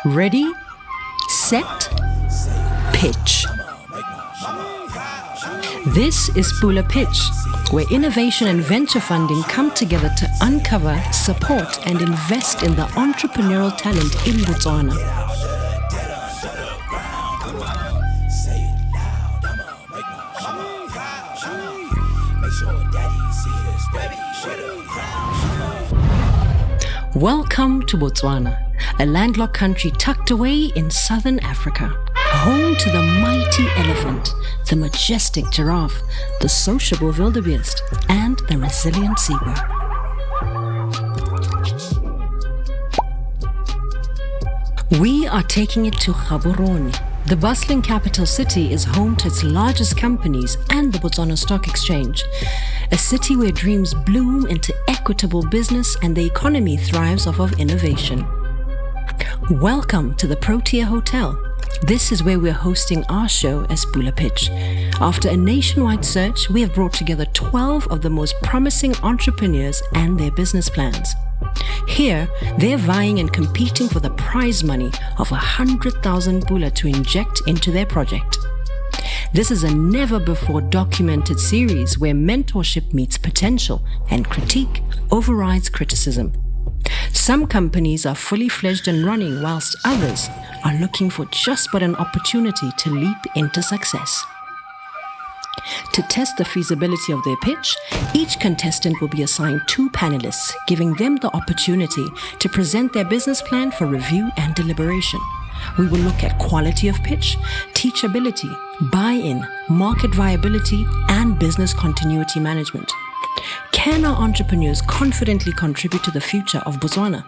Ready, set, pitch. This is Pula Pitch, where innovation and venture funding come together to uncover, support, and invest in the entrepreneurial talent in Botswana. Welcome to Botswana, a landlocked country tucked away in southern Africa, home to the mighty elephant, the majestic giraffe, the sociable wildebeest, and the resilient zebra. We are taking it to Gaborone. The bustling capital city is home to its largest companies and the Botswana Stock Exchange, a city where dreams bloom into equitable business and the economy thrives off of innovation. Welcome to the Protea Hotel. This is where we're hosting our show as Pula Pitch. After a nationwide search, we have brought together 12 of the most promising entrepreneurs and their business plans. Here, they're vying and competing for the prize money of 100,000 Pula to inject into their project. This is a never-before-documented series where mentorship meets potential and critique overrides criticism. Some companies are fully fledged and running, whilst others are looking for just but an opportunity to leap into success. To test the feasibility of their pitch, each contestant will be assigned 2 panelists, giving them the opportunity to present their business plan for review and deliberation. We will look at quality of pitch, teachability, buy-in, market viability, and business continuity management. Can our entrepreneurs confidently contribute to the future of Botswana?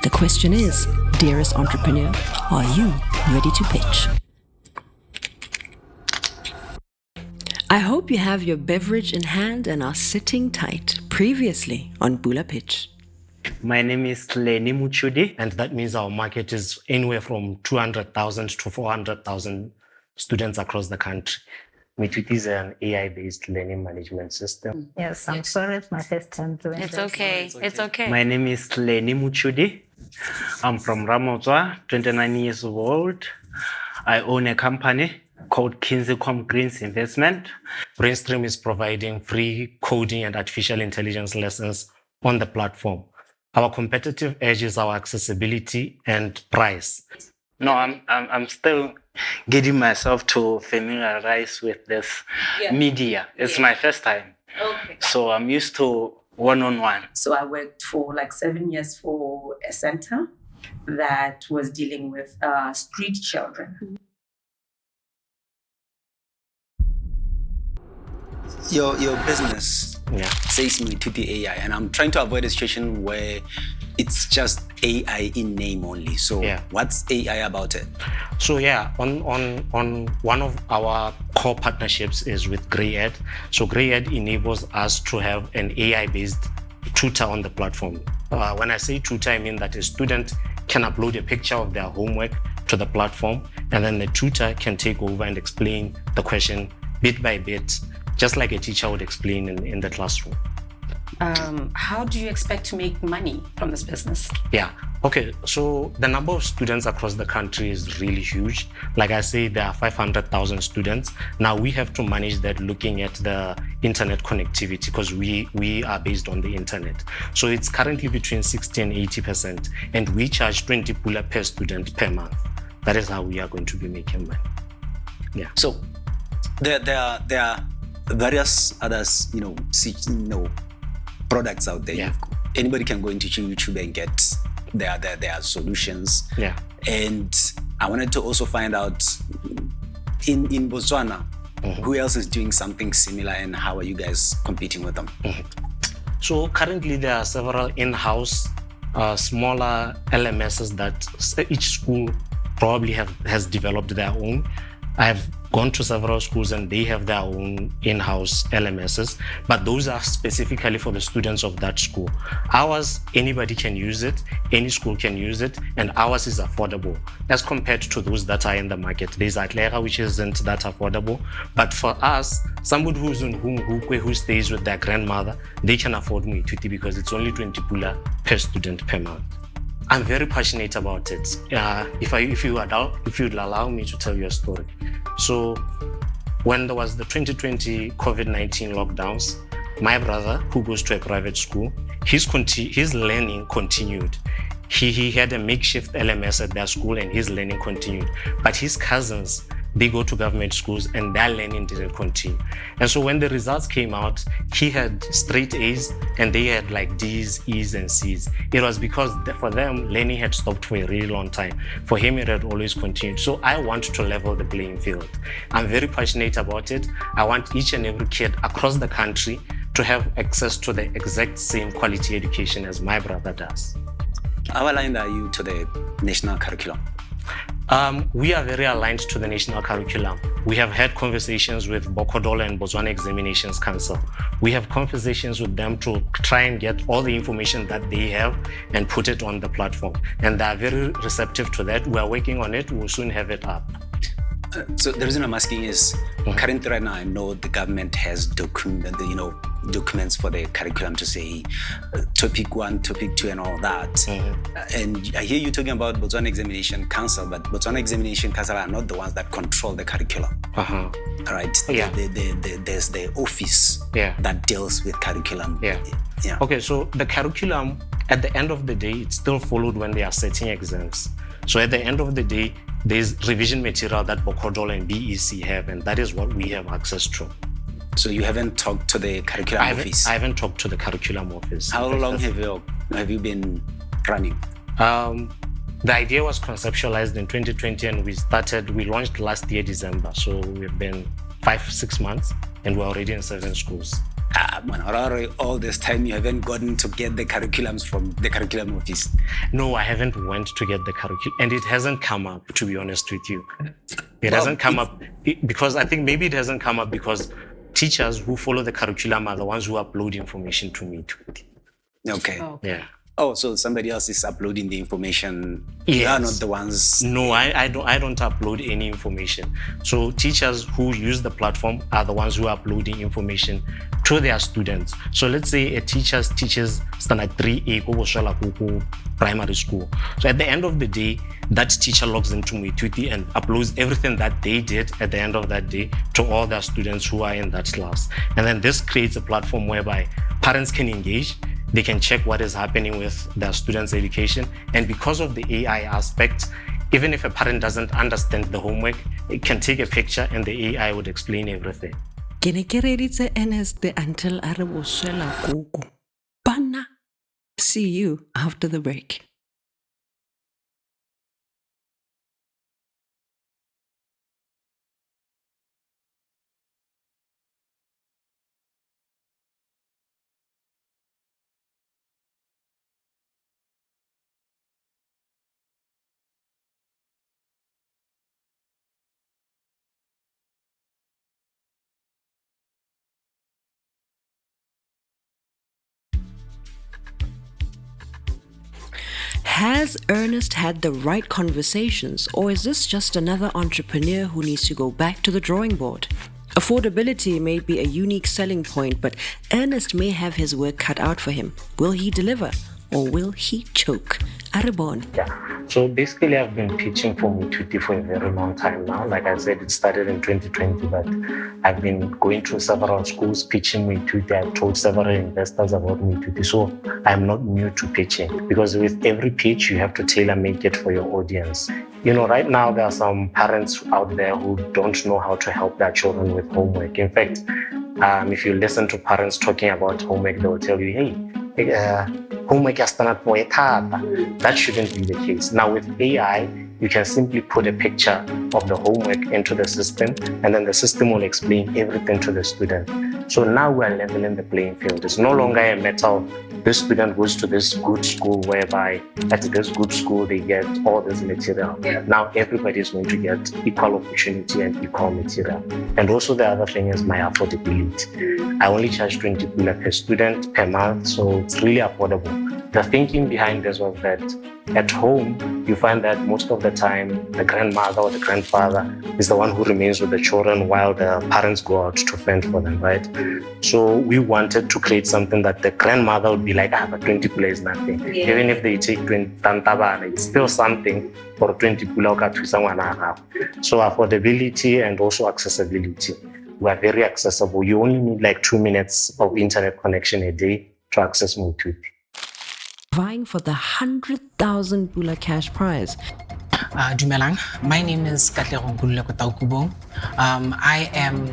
The question is, dearest entrepreneur, are you ready to pitch? I hope you have your beverage in hand and are sitting tight. Previously on Pula Pitch. My name is 𝙂𝙪𝙡𝙘𝙗, and that means our market is anywhere from 200,000 to 400,000 students across the country. 𝙂𝙧 is an AI-based learning management system. Yes, I'm sorry, it's my first time doing It's this. okay. It's okay. My name is 𝙂𝙪𝙡𝙘𝙗. I'm from Ramotswa, 29 years old. I own a company called 𝑘inseycom Greens Investment. Brainstream is providing free coding and artificial intelligence lessons on the platform. Our competitive edge is our accessibility and price. No, I'm still getting myself to familiarize with this media. It's my first time. Okay. So I'm used to one-on-one. So I worked for like 7 years for a center that was dealing with street children. Your business says 𝙂𝙧 AI, and I'm trying to avoid a situation where it's just AI in name only. So what's AI about it? So on one of our core partnerships is with 𝙂𝙧. So 𝙂𝙧 enables us to have an AI-based tutor on the platform. When I say tutor, I mean that a student can upload a picture of their homework to the platform, and then the tutor can take over and explain the question bit by bit, just like a teacher would explain in the classroom. How do you expect to make money from this business? Okay, so the number of students across the country is really huge. Like I say, there are 500,000 students. Now we have to manage that looking at the internet connectivity, because we are based on the internet. So it's currently between 60 and 80%, and we charge 20 Pula per student per month. That is how we are going to be making money. So there are various others, products out there. Anybody can go into YouTube and get their solutions. And I wanted to also find out in Botswana, who else is doing something similar, and how are you guys competing with them? So currently there are several in-house smaller LMSs that each school probably has developed their own. I've gone to several schools and they have their own in-house LMSs, but those are specifically for the students of that school. Ours, anybody can use it, any school can use it, and ours is affordable as compared to those that are in the market. There's 𝑎tlera, which isn't that affordable, but for us, somebody who's in 𝑑𝒐𝒂 who stays with their grandmother, they can afford 𝙂𝙧 because it's only 20 Pula per student per month. I'm very passionate about it. If you'd allow me to tell you a story. So when there was the 2020 COVID-19 lockdowns, my brother, who goes to a private school, his learning continued. He had a makeshift LMS at their school and his learning continued. But his cousins, they go to government schools and their learning didn't continue. And so when the results came out, he had straight A's and they had like D's, E's, and C's. It was because for them, learning had stopped for a really long time. For him, it had always continued. So I want to level the playing field. I'm very passionate about it. I want each and every kid across the country to have access to the exact same quality education as my brother does. How aligned are you to the national curriculum? We are very aligned to the national curriculum. We have had conversations with Bokodolo and Botswana Examinations Council. We have conversations with them to try and get all the information that they have and put it on the platform. And they are very receptive to that. We are working on it. We'll soon have it up. So the reason I'm asking is, currently right now, I know the government has documents for the curriculum to say topic 1, topic 2, and all that. And I hear you talking about Botswana Examination Council, but Botswana Examination Council are not the ones that control the curriculum. All right. Yeah. There's the office that deals with curriculum. Yeah. Okay, so the curriculum, at the end of the day, it's still followed when they are setting exams. So at the end of the day, there's revision material that Bokodolo and BEC have, and that is what we have access to. So you haven't talked to the curriculum office? I haven't talked to the curriculum office. How long have you been running? The idea was conceptualized in 2020 and we launched last year, December. So we've been 5-6 months and we're already in 7 schools. All this time you haven't gotten to get the curriculums from the curriculum office? No, I haven't went to get the curriculum, and it hasn't come up, to be honest with you. It hasn't come up because I think maybe it hasn't come up because teachers who follow the curriculum are the ones who upload information to me. Okay. Yeah. Oh, so somebody else is uploading the information. Yes. You are not the ones. No, I don't upload any information. So teachers who use the platform are the ones who are uploading information to their students. So let's say a teacher teaches standard 3A primary school. So at the end of the day, that teacher logs into 𝑑𝒊𝒕𝒐 and uploads everything that they did at the end of that day to all their students who are in that class. And then this creates a platform whereby parents can engage. They can check what is happening with their students' education. And because of the AI aspect, even if a parent doesn't understand the homework, it can take a picture and the AI would explain everything. See you after the break. Has Ernest had the right conversations, or is this just another entrepreneur who needs to go back to the drawing board? Affordability may be a unique selling point, but Ernest may have his work cut out for him. Will he deliver, or will he choke? Aribon. Yeah. So basically, I've been pitching for 𝑑𝒊𝒕𝒐 for a very long time now. Like I said, it started in 2020, but I've been going through several schools pitching 𝑑𝒊𝒕𝒐. I've told several investors about 𝑑𝒊𝒕𝒐. So I'm not new to pitching, because with every pitch, you have to tailor make it for your audience. You know, right now, there are some parents out there who don't know how to help their children with homework. In fact, if you listen to parents talking about homework, they will tell you, hey, homework is standard for a That shouldn't be the case. Now with AI, you can simply put a picture of the homework into the system, and then the system will explain everything to the student. So now we're leveling the playing field. It's no longer a matter of this student goes to this good school, whereby at this good school they get all this material. Now everybody is going to get equal opportunity and equal material. And also the other thing is my affordability. I only charge 20 Pula per student per month, so it's really affordable. the thinking behind this was that at home, you find that most of the time, the grandmother or the grandfather is the one who remains with the children while the parents go out to fend for them, right? So we wanted to create something that the grandmother would be like, but 20 pula is nothing. Yeah. Even if they take 20 tantabana, it's still something for 20 pula. So affordability and also accessibility. We are very accessible. You only need like 2 minutes of internet connection a day to access Muthuti. Vying for the 100,000 Pula cash prize. Dumelang, my name is 𝙋𝙪𝙡𝙘𝙡𝙘𝙡. I am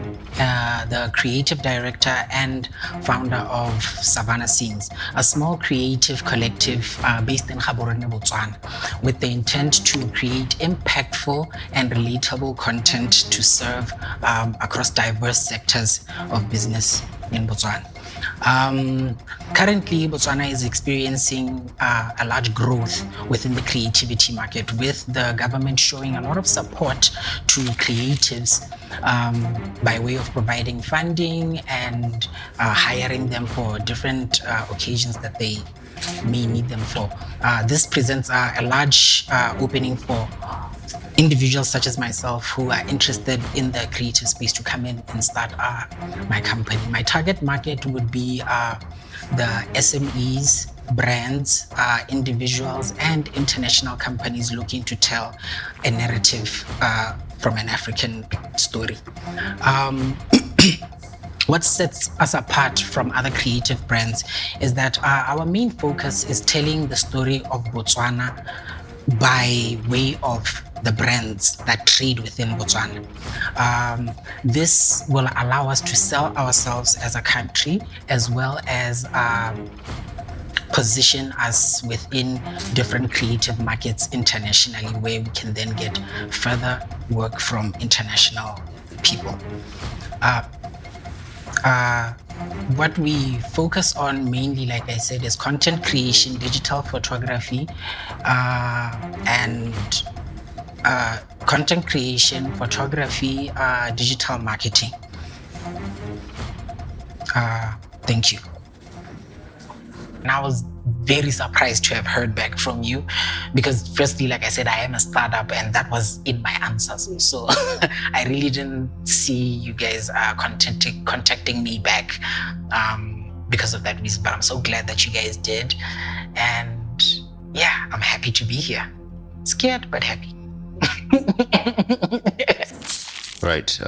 the creative director and founder of Savannah Scenes, a small creative collective based in Gaborone, Botswana, with the intent to create impactful and relatable content to serve across diverse sectors of business in Botswana. Currently, Botswana is experiencing a large growth within the creativity market, with the government showing a lot of support to creatives by way of providing funding and hiring them for different occasions that they may need them for. This presents a large opening for individuals such as myself who are interested in the creative space to come in and start my company. My target market would be the SMEs, brands, individuals, and international companies looking to tell a narrative from an African story. What sets us apart from other creative brands is that our main focus is telling the story of Botswana by way of the brands that trade within Botswana. This will allow us to sell ourselves as a country, as well as position us within different creative markets internationally, where we can then get further work from international people. What we focus on mainly, like I said, is content creation, digital photography, and content creation, photography, digital marketing. Thank you. And I was very surprised to have heard back from you, because firstly, like I said, I am a startup and that was in my answers. So I really didn't see you guys contacting me back because of that reason, but I'm so glad that you guys did. And yeah, I'm happy to be here. Scared, but happy. Right.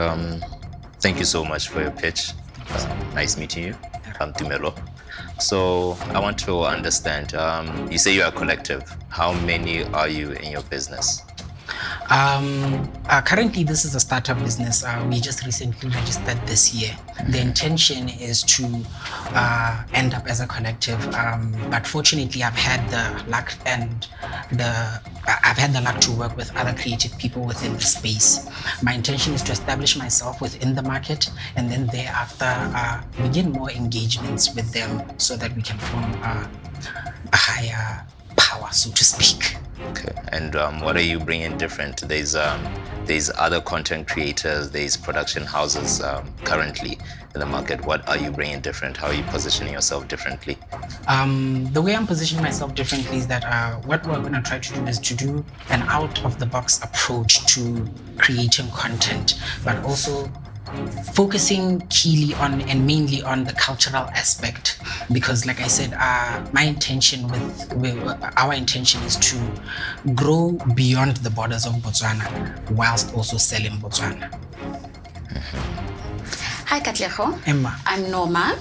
Thank you so much for your pitch. Nice meeting you. I'm Tumelo. So I want to understand, you say you are a collective. How many are you in your business? Currently, this is a startup business. We just recently registered this year. The intention is to end up as a collective, but fortunately, I've had the luck to work with other creative people within the space. My intention is to establish myself within the market, and then thereafter begin more engagements with them so that we can form a higher power, so to speak. Okay, and what are you bringing different? There's other content creators, there's production houses currently in the market. What are you bringing different? How are you positioning yourself differently? The way I'm positioning myself differently is that what we're going to try to do is to do an out-of-the-box approach to creating content, but also focusing keenly on and mainly on the cultural aspect, because like I said, our intention is to grow beyond the borders of Botswana whilst also selling Botswana. Hi Katlego. Emma. I'm Norma.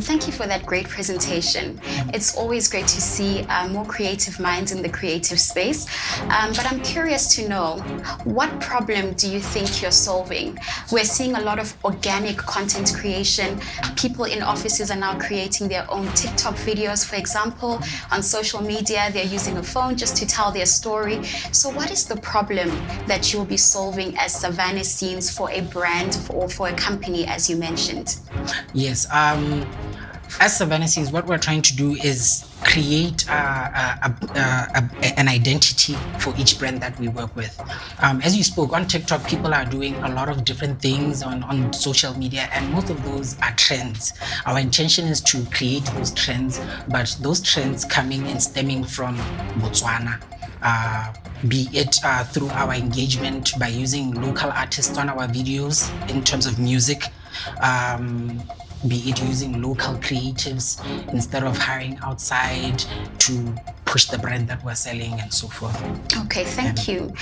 Thank you for that great presentation. It's always great to see more creative minds in the creative space. But I'm curious to know, what problem do you think you're solving? We're seeing a lot of organic content creation. People in offices are now creating their own TikTok videos, for example. On social media, they're using a phone just to tell their story. So what is the problem that you'll be solving as Savannah Scenes for a brand or for a company, as you mentioned? Yes. As Savannah Scenes, what we're trying to do is create an identity for each brand that we work with. As you spoke, on TikTok, people are doing a lot of different things on social media, and most of those are trends. Our intention is to create those trends, but those trends coming and stemming from Botswana. Be it through our engagement by using local artists on our videos in terms of music, be it using local creatives instead of hiring outside to push the brand that we're selling and so forth. Okay, thank you.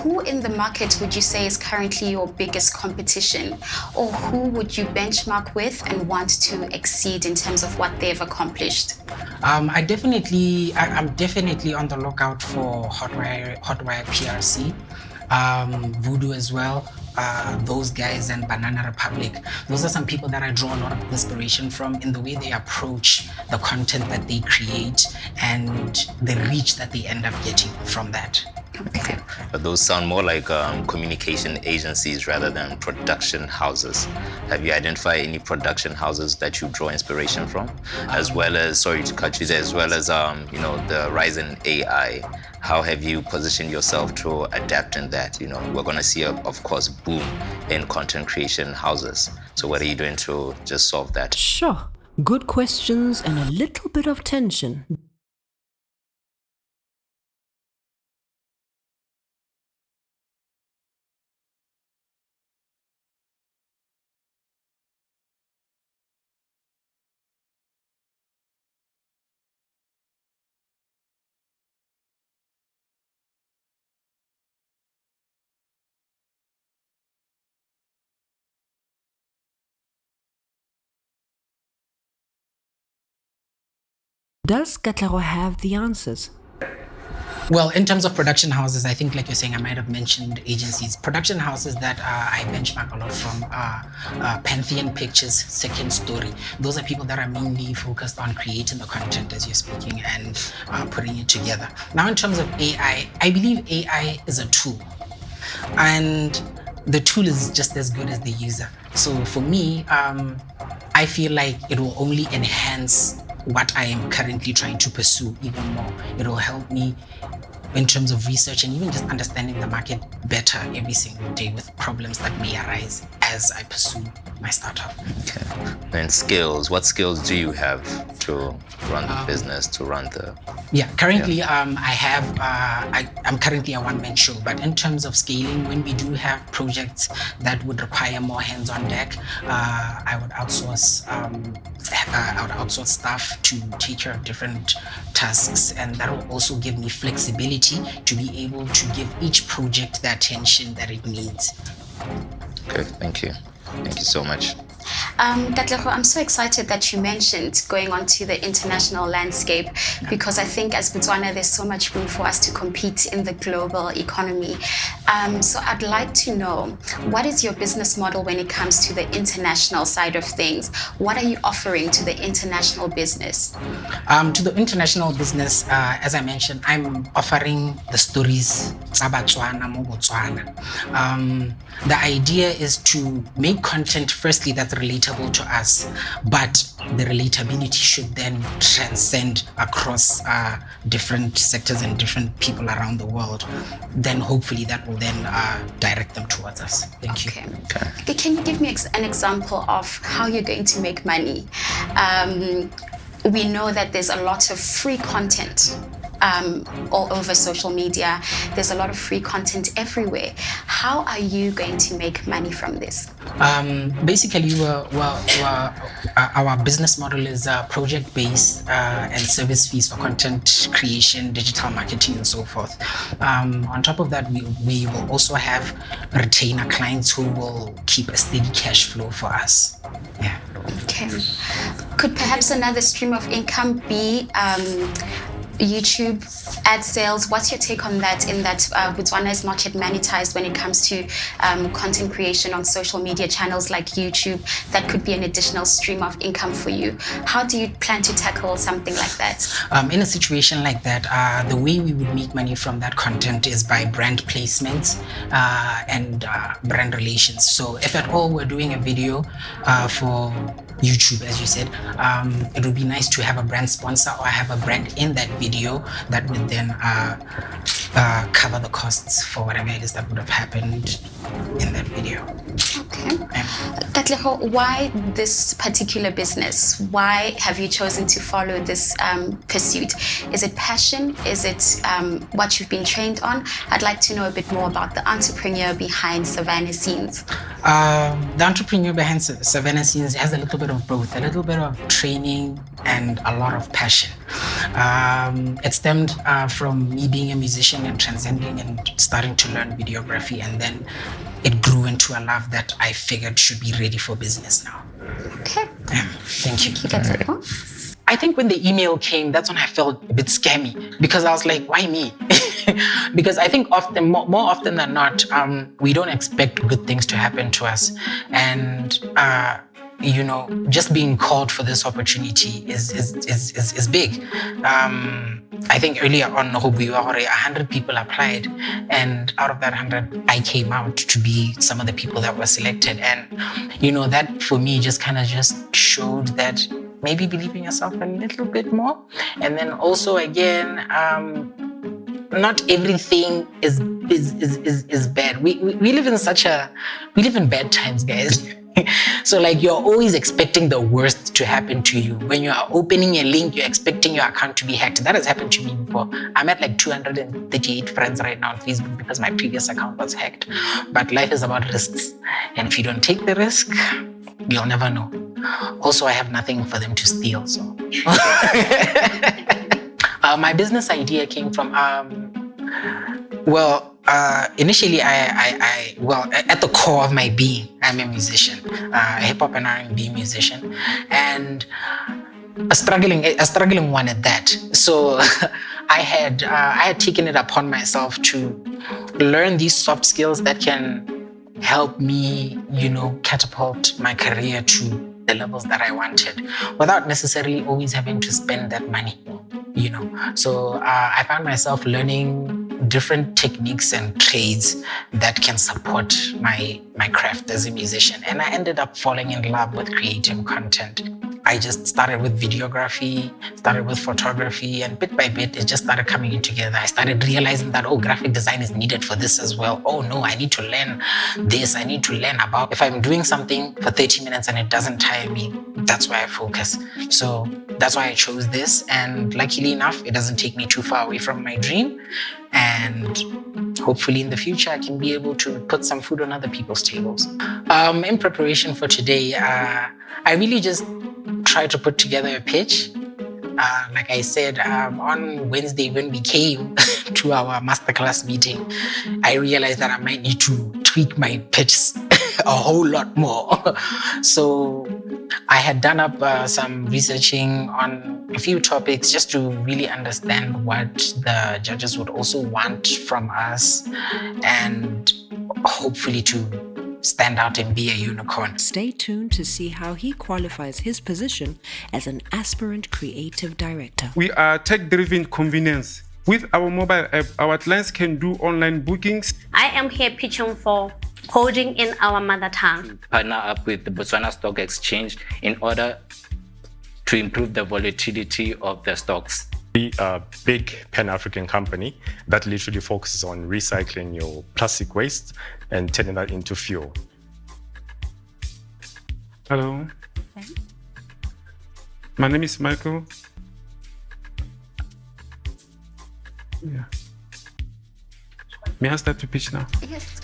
Who in the market would you say is currently your biggest competition, or who would you benchmark with and want to exceed in terms of what they've accomplished? I'm definitely on the lookout for Hotwire PRC, Voodoo as well. Those guys, and Banana Republic. Those are some people that I draw a lot of inspiration from in the way they approach the content that they create and the reach that they end up getting from that. Okay. But those sound more like communication agencies rather than production houses. Have you identified any production houses that you draw inspiration from? As well as, sorry to cut you there, as well as the rise in AI. How have you positioned yourself to adapt in that? We're going to see, of course, boom in content creation houses. So what are you doing to just solve that? Sure. Good questions and a little bit of tension. Does Katlego have the answers? Well, in terms of production houses, I think, like you're saying, I might have mentioned agencies. Production houses that I benchmark a lot from are Pantheon Pictures, Second Story. Those are people that are mainly focused on creating the content as you're speaking and putting it together. Now, in terms of AI, I believe AI is a tool. And the tool is just as good as the user. So for me, I feel like it will only enhance what I am currently trying to pursue even more. It will help me in terms of research and even just understanding the market better every single day with problems that may arise as I pursue my startup. Okay. And skills, what skills do you have to run the business, to run the... Yeah, currently I'm currently a one-man show, but in terms of scaling, when we do have projects that would require more hands on deck, I would outsource staff to take care of different tasks, and that will also give me flexibility to be able to give each project the attention that it needs. Okay, thank you. Thank you so much. Katlego, I'm so excited that you mentioned going on to the international landscape, because I think as Botswana, there's so much room for us to compete in the global economy. So I'd like to know, what is your business model when it comes to the international side of things? What are you offering to the international business? To the international business, as I mentioned, I'm offering the stories Botswana, Botswana. The idea is to make content, firstly, that's relatable to us, but the relatability should then transcend across different sectors and different people around the world. Then hopefully that will then direct them towards us. Thank you. Okay. Can you give me an example of how you're going to make money? We know that there's a lot of free content all over social media. There's a lot of free content everywhere. How are you going to make money from this? Basically, our business model is project-based and service fees for content creation, digital marketing, and so forth. On top of that, we will also have retainer clients who will keep a steady cash flow for us. Yeah. Okay. Could perhaps another stream of income be YouTube ad sales. What's your take on that, in that Botswana is not yet monetized when it comes to content creation on social media channels like YouTube? That could be an additional stream of income for you. How do you plan to tackle something like that? In a situation like that, the way we would make money from that content is by brand placements and brand relations. So if at all we're doing a video for YouTube, as you said, it would be nice to have a brand sponsor or have a brand in that video that would then cover the costs for whatever it is that would have happened in that video. Okay. 𝙂𝙧𝙚𝙗, why this particular business? Why have you chosen to follow this pursuit? Is it passion? Is it what you've been trained on? I'd like to know a bit more about the entrepreneur behind Savannah Scenes. The entrepreneur behind Savannah Scenes has a little bit of both, a little bit of training and a lot of passion. It stemmed from me being a musician and transcending and starting to learn videography, and then it grew into a love that I figured should be ready for business now. Okay. Thank you. 𝙂𝙧𝙚𝙗. I think when the email came, that's when I felt a bit scammy, because I was like, why me? Because I think more often than not, we don't expect good things to happen to us. And you know, just being called for this opportunity is big. I think earlier on, 100 people applied, and out of that 100, I came out to be some of the people that were selected. And you know, that for me just kind of just showed that maybe believe in yourself a little bit more. And then also again, not everything is bad. We live in we live in bad times, guys. So like, you're always expecting the worst to happen to you. When you are opening a link, you're expecting your account to be hacked. That has happened to me before. I'm at like 238 friends right now on Facebook because my previous account was hacked. But life is about risks. And if you don't take the risk, you'll never know. Also, I have nothing for them to steal, so. My business idea came from, initially, at the core of my being, I'm a musician, a hip hop and R&B musician, and a struggling one at that. So I had taken it upon myself to learn these soft skills that can help me, you know, catapult my career to the levels that I wanted, without necessarily always having to spend that money, you know. So I found myself learning different techniques and trades that can support my craft as a musician. And I ended up falling in love with creating content. I just started with videography, started with photography, and bit by bit, it just started coming in together. I started realizing that, oh, graphic design is needed for this as well. Oh no, I need to learn this. I need to learn about, if I'm doing something for 30 minutes and it doesn't tire me, that's where I focus. So that's why I chose this. And luckily enough, it doesn't take me too far away from my dream. And hopefully in the future, I can be able to put some food on other people's tables. In preparation for today, I really just tried to put together a pitch. Like I said, on Wednesday when we came to our masterclass meeting, I realized that I might need to tweak my pitch a whole lot more. So I had done up some researching on a few topics just to really understand what the judges would also want from us, and hopefully to stand out and be a unicorn. Stay tuned to see how he qualifies his position as an aspirant creative director. We are tech-driven convenience. With our mobile app, our clients can do online bookings. I am here pitching for coding in our mother tongue. Partner up with the Botswana Stock Exchange in order to improve the volatility of the stocks. We are a big Pan-African company that literally focuses on recycling your plastic waste and turning that into fuel. Hello. Okay. My name is Michael. Yeah. May I start to pitch now? Yes.